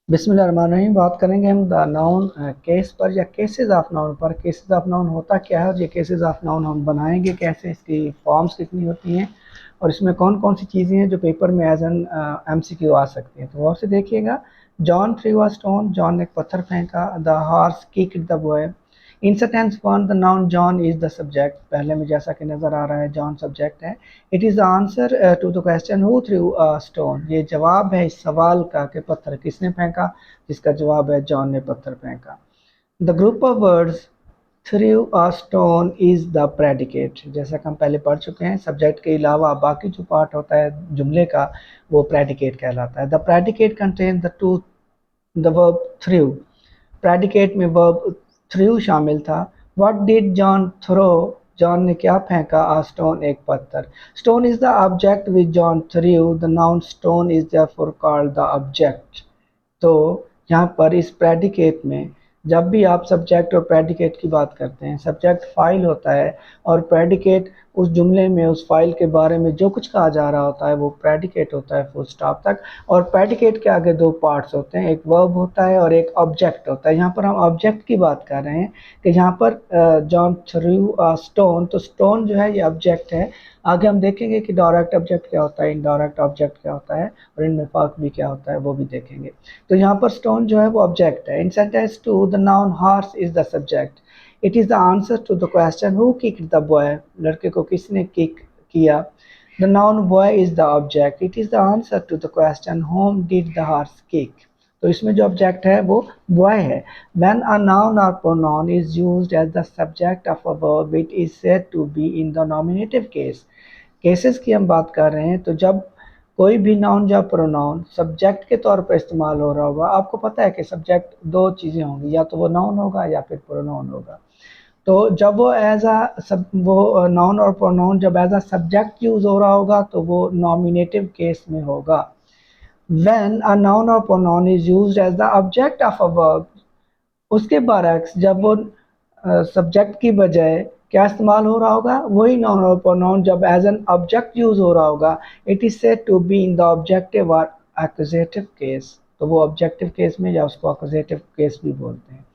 बिस्मिल्लाहिर्रहमानिर्रहीम। बात करेंगे हम द नाउन केस पर या केसेस ऑफ नाउन पर। केसेस ऑफ नाउन होता क्या है और ये केसेस ऑफ नाउन हम बनाएंगे कैसे, इसकी फॉर्म्स कितनी होती हैं और इसमें कौन कौन सी चीज़ें हैं जो पेपर में एज एन एमसीक्यू आ सकती हैं। तो गौर से देखिएगा। John threw a stone, John ने एक पत्थर फेंका। The horse kicked the boy. In sentence one the noun John is the subject. पहले में जैसा कि नज़र आ रहा है जॉन सब्जेक्ट है। It is the answer to the question who threw a stone. ये जवाब है इस सवाल का कि पत्थर किसने फेंका, जिसका जवाब है जॉन ने पत्थर फेंका। The group of words through a stone is the predicate. जैसा कि हम पहले पढ़ चुके हैं, सब्जेक्ट के अलावा बाकी जो पार्ट होता है जुमले का वो प्रेडिकेट कहलाता है। The predicate contain the to the verb threw. Predicate में वर्ब थ्रू शामिल था। What did John throw. John ने क्या फेंका। आ स्टोन, एक पत्थर। Stone is the object which John threw. The noun stone is therefore called the object. तो यहाँ पर इस प्रेडिकेट में जब भी आप सब्जेक्ट और प्रेडिकेट की बात करते हैं, सब्जेक्ट फाइल होता है और प्रेडिकेट उस जुमले में उस फाइल के बारे में जो कुछ कहा जा रहा होता है वो प्रेडिकेट होता है फुल स्टॉप तक। और प्रेडिकेट के आगे दो पार्ट्स होते हैं, एक वर्ब होता है और एक ऑब्जेक्ट होता है। यहाँ पर हम ऑब्जेक्ट की बात कर रहे हैं कि यहाँ पर जॉन थ्रू स्टोन, तो स्टोन जो है ये ऑब्जेक्ट है। आगे हम देखेंगे कि डायरेक्ट ऑब्जेक्ट क्या होता है, इनडायरेक्ट ऑब्जेक्ट क्या होता है और इनमें फ़र्क भी क्या होता है वो भी देखेंगे। तो यहाँ पर स्टोन जो है वो ऑब्जेक्ट है। In sentence two the noun horse is the subject. It is the answer to the question who kicked the boy. लड़के को किसने किक किया। The noun boy is the object. It is the answer to the question whom did the horse kick. तो इसमें जो object है वो boy है। व्हेन अ नाउन और pronoun is used as the subject of a verb it is said to be in the nominative case. Cases की हम बात कर रहे हैं, तो जब कोई भी नाउन या प्रोनाउन सब्जेक्ट के तौर पर इस्तेमाल हो रहा होगा, आपको पता है कि सब्जेक्ट दो चीज़ें होंगी, या तो वो नाउन होगा या फिर प्रोनाउन होगा। तो जब वो एज अ सब वो नाउन और प्रोनाउन जब एज अ सब्जेक्ट यूज़ हो रहा होगा तो वो नॉमिनेटिव केस में होगा। व्हेन अ नाउन और pronoun is used as the object of a verb, उसके बरक्स जब वो सब्जेक्ट की बजाय क्या इस्तेमाल हो रहा होगा, वही नाउन और प्रोनाउन जब एज एन ऑब्जेक्ट यूज हो रहा होगा, it is said to be in the objective or accusative case. तो वो ऑब्जेक्टिव केस में या उसको एक्यूजेटिव केस भी बोलते हैं।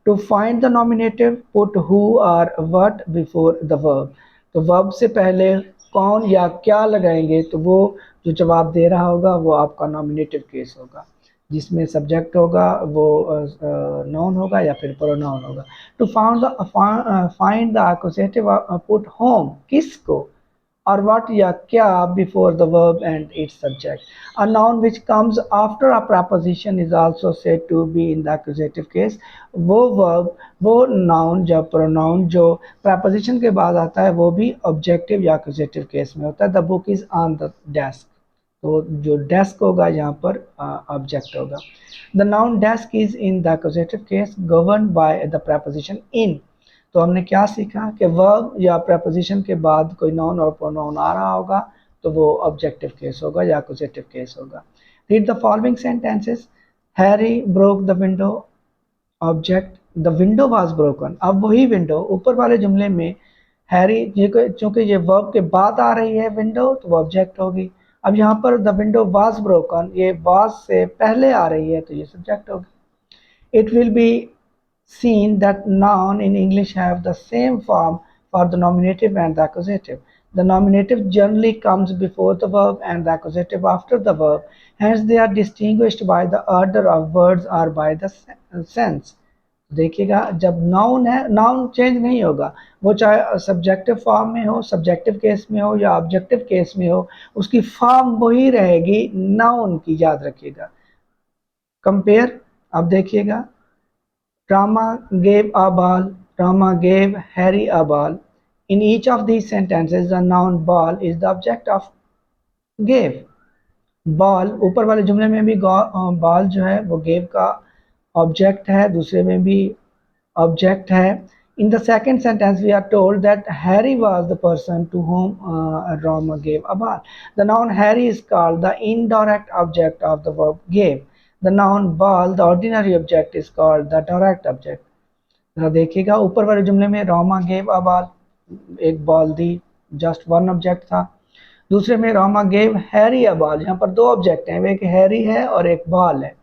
To find the nominative put who or what before the verb. तो वर्ब से पहले कौन या क्या लगाएंगे तो वो जो जवाब दे रहा होगा वो आपका नॉमिनेटिव केस होगा, जिसमें सब्जेक्ट होगा वो नाउन होगा या फिर प्रोनाउन होगा। To find the accusative put whom, किसको और व्हाट या क्या before the verb and its subject. A noun which comes after a preposition is also said to be in the accusative case. वो verb, वो noun या pronoun जो preposition के बाद आता है वो भी ऑब्जेक्टिव या एक्यूजेटिव केस में होता है। The book is on the desk. तो जो डेस्क होगा यहाँ पर ऑब्जेक्ट होगा। The noun desk is in the accusative case govern by the preposition in. तो हमने क्या सीखा कि वर्ब या प्रपोजिशन के बाद कोई नाउन और प्रोनाउन आ रहा होगा तो वो ऑब्जेक्टिव केस होगा या एक्यूजेटिव केस होगा। Read the following sentences. Harry Brook the window. Object, the window was broken. अब वही विंडो ऊपर वाले जुमले में हैरी, ये चूंकि ये वर्ब के बाद आ रही है विंडो तो वो ऑब्जेक्ट होगी। अब यहाँ पर द विंडो वाज ब्रोकन, ये वाज से पहले आ रही है तो ये सब्जेक्ट होगी। It will be seen that noun in English have the same form for the nominative and the accusative. The nominative generally comes before the verb and the accusative after the verb. Hence, they are distinguished by the order of words or by the sense. देखिएगा, जब noun है, noun change नहीं होगा, वो चाहे subjective form में हो, subjective case में हो या ऑब्जेक्टिव केस में हो, उसकी फॉर्म वही रहेगी नाउन की, याद रखिएगा। कंपेयर, अब देखिएगा। Rama gave a ball. Rama gave Harry a ball. In each of these sentences, the noun ball is the object of gave. Ball, ऊपर वाले जुमले में भी बॉल जो है वो गेव का ऑब्जेक्ट है, दूसरे में भी ऑब्जेक्ट है। In the second sentence, we are told that Harry was the person to whom Rama gave a ball. The noun Harry is called the indirect object of the verb gave. The noun ball, the ordinary object, is called the direct object. जरा देखिएगा, ऊपर वाले जुमले में Roma gave a ball, एक ball दी, just one object था। दूसरे में Roma gave Harry a ball, यहाँ पर दो ऑब्जेक्ट हैं, एक हैरी है और एक बॉल है।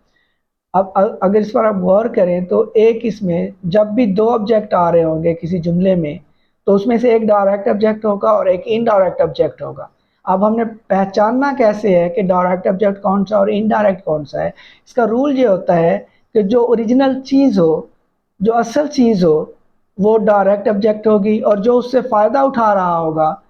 अब अगर इस पर आप गौर करें तो एक इसमें जब भी दो ऑब्जेक्ट आ रहे होंगे किसी जुमले में, तो उसमें से एक डायरेक्ट ऑब्जेक्ट होगा और एक इनडायरेक्ट ऑब्जेक्ट होगा। अब हमने पहचानना कैसे है कि डायरेक्ट ऑब्जेक्ट कौन सा और इनडायरेक्ट कौन सा है? इसका रूल ये होता है कि जो ओरिजिनल चीज़ हो, जो असल चीज़ हो, वो डायरेक्ट ऑब्जेक्ट होगी, और जो उससे फ़ायदा उठा रहा होगा,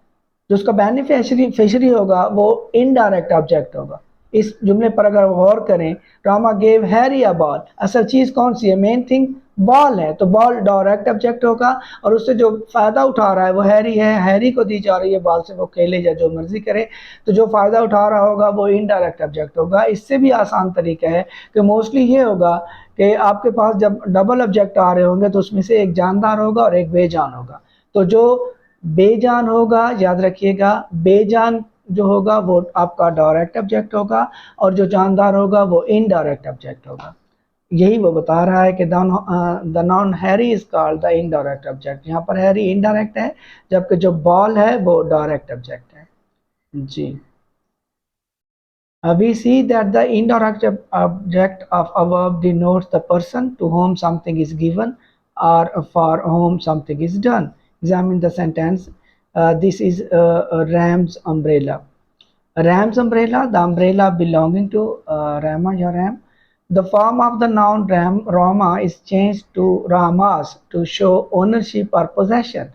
जो उसका बेनिफिशियरी होगा, वो इनडायरेक्ट ऑब्जेक्ट होगा। इस जुमले पर अगर गौर करें, Rama gave Harry a ball, असल चीज़ कौन सी है? मेन थिंग बॉल है, तो बॉल डायरेक्ट ऑब्जेक्ट होगा, और उससे जो फ़ायदा उठा रहा है वो हैरी है, हैरी को दी जा रही है बॉल, से वो खेले या जो मर्जी करे, तो जो फ़ायदा उठा रहा होगा वो इनडायरेक्ट ऑब्जेक्ट होगा। इससे भी आसान तरीका है कि मोस्टली ये होगा कि आपके पास जब डबल ऑब्जेक्ट आ रहे होंगे तो उसमें से एक जानदार होगा और एक बेजान होगा। तो जो बेजान होगा, याद रखिएगा, बेजान जो होगा वो आपका डायरेक्ट ऑब्जेक्ट होगा, और जो जानदार होगा वो इनडायरेक्ट ऑब्जेक्ट होगा। यही वो बता रहा है कि the non Harry is called the indirect object. यहाँ पर हैरी इनडायरेक्ट है, जबकि जो बॉल है वो डायरेक्ट ऑब्जेक्ट है। जी, we see that the indirect object of a verb denotes the person to whom something is given or for whom something is done. Examine the sentence. This is Ram's umbrella. Ram's umbrella, the umbrella belonging to Rama or Ram. The form of the noun Rama is changed to Ramas to show ownership or possession.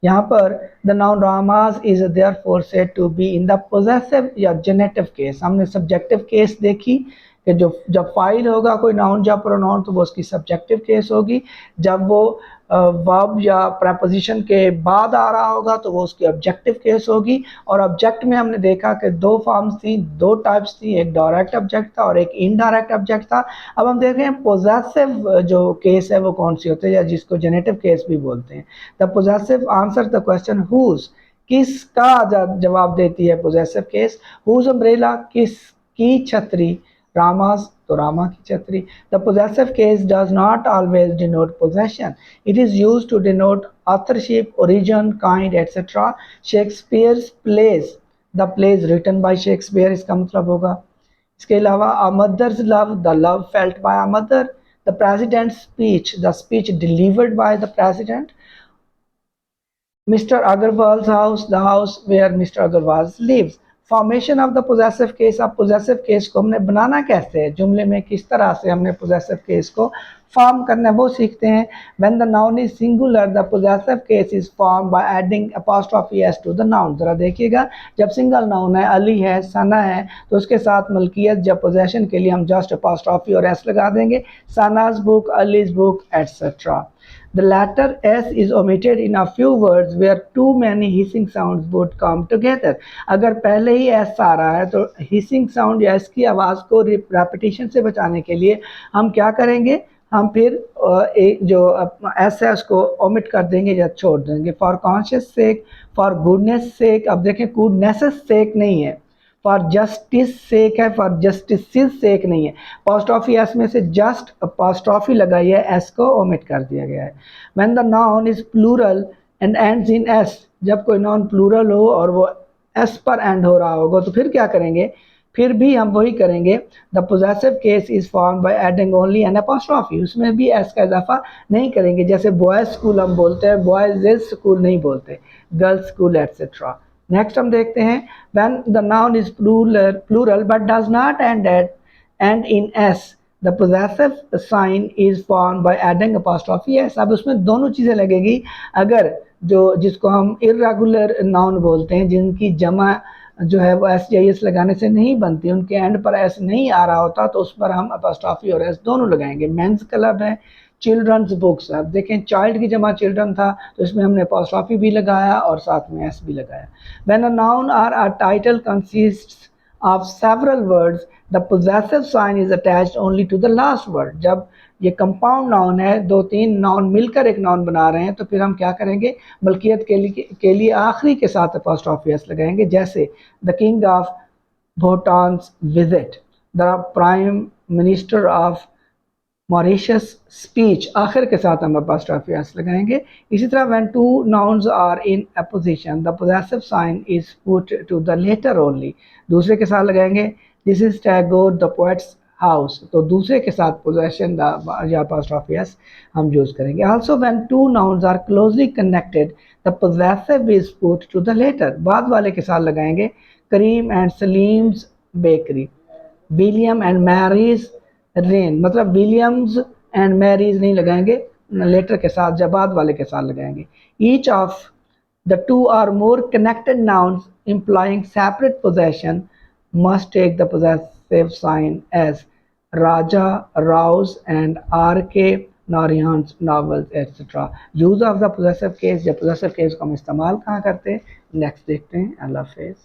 यहाँ पर the noun Rama's is therefore said to be in the possessive या genitive case. हमने subjective case देखी कि जो जब file होगा कोई नाउन या प्रोनाउन तो वो उसकी सब्जेक्टिव केस होगी, जब वो वर्ब या प्रपोजिशन के बाद आ रहा होगा तो वो उसकी ऑब्जेक्टिव केस होगी। और ऑब्जेक्ट में हमने देखा कि दो फॉर्म्स थी, दो टाइप्स थी, एक डायरेक्ट ऑब्जेक्ट था और एक इनडायरेक्ट ऑब्जेक्ट था। अब हम देख रहे हैं पोजेसिव जो केस है वो कौन सी होती है, या जिसको जेनेटिव केस भी बोलते हैं। The possessive answer the question whose, किसका जवाब देती है पोजेसिव केस। हुज अम्ब्रेला, किसकी छतरी, रामास तो रामा की छतरी। The possessive case does not always denote possession, it is used to denote authorship, origin, kind etcetera. Shakespeare's plays, the plays written by Shakespeare, इसका मतलब होगा। इसके अलावा a mother's love, the love felt by a mother. The president speech, the speech delivered by the president. Mr. Agarwal's house, the house where Mr. Agarwal lives. Formation of the possessive case. अब possessive case को हमने बनाना कैसे है, जुमले में किस तरह से हमने पोजेसिव केस को फॉर्म करना है वो सीखते हैं। When the noun is singular the possessive case is form by adding apostrophe s to the noun. जरा देखिएगा, जब सिंगल नाउन है, अली है, सना है, तो उसके साथ मलकियत या पोजेशन के लिए हम जस्ट अपॉस्ट्रोफी और एस लगा देंगे। Sana's book, Ali's book, etcetera. The latter s is omitted in a few words where too many hissing sounds would come together. अगर पहले ही s आ रहा है तो hissing sound या s की आवाज़ को repetition से बचाने के लिए हम क्या करेंगे, हम फिर एक जो s है उसको omit कर देंगे या छोड़ देंगे। For conscious sake, for goodness sake, अब देखें goodness sake नहीं है, फॉर जस्टिस सेक है, फॉर जस्टिस सेक नहीं है। अपोस्ट्रोफी एस में से जस्ट अपोस्ट्रोफी लगाई है, एस को ओमिट कर दिया गया है। When the noun is plural and ends in s, जब कोई नाउन प्लूरल हो और वो एस पर एंड हो रहा होगा तो फिर क्या करेंगे, फिर भी हम वही करेंगे। The possessive case is form by adding only an apostrophe, उसमें भी एस का इजाफा नहीं करेंगे। जैसे बॉयज स्कूल हम बोलते हैं, बॉयज स्कूल नहीं बोलते, गर्ल्स स्कूल एटसेट्रा। नेक्स्ट हम देखते हैं, when the noun is plural but does not end in s, the possessive sign is formed by adding apostrophe s। अब उसमें दोनों चीज़ें लगेगी। अगर जो जिसको हम इर्रेगुलर नाउन बोलते हैं, जिनकी जमा जो है वो एस या एस लगाने से नहीं बनती, उनके एंड पर एस नहीं आ रहा होता, तो उस पर हम अपॉस्ट्रोफी और एस दोनों लगाएंगे। मेंस क्लब है, चिल्ड्रंस बुक्स, अब देखें चाइल्ड की जमा चिल्ड्रन था तो इसमें हमने अपॉस्ट्रोफी भी लगाया और साथ में एस भी लगाया। When a noun or a title consists of several words the possessive sign is attached only to the last word. जब ये कंपाउंड नाउन है, दो तीन नाउन मिलकर एक नाउन बना रहे हैं, तो फिर हम क्या करेंगे, मलकियत के लिए आखिरी के साथ अपॉस्ट्रोफी एस लगाएंगे। जैसे the king of Bhutan's visit, the prime minister of Mauritius speech, आखिर के साथ हम अपॉस्ट्रोफी एस लगाएंगे। इसी तरह when two nouns are in apposition the possessive sign is put to the latter only, दूसरे के साथ लगाएंगे। This is Tagore the poet's house, तो दूसरे के साथ पोजेशन या apostrophe s हम यूज करेंगे। Also when two nouns are closely connected the possessive is put to the latter, बाद वाले के साथ लगाएंगे Karim and Salim's bakery, William and Mary's reign, मतलब विलियम्स एंड मैरीज नहीं लगाएंगे लेटर के साथ, जब बाद वाले के साथ लगाएंगे। Each of the two or more connected nouns implying separate possession must take the possessive sign as Raja, Rao's and R.K. Narayan's novels etc. Use of the possessive case या possessive case को हम इस्तेमाल कहाँ करते हैं, next देखते हैं। अल्लाह हाफिज़।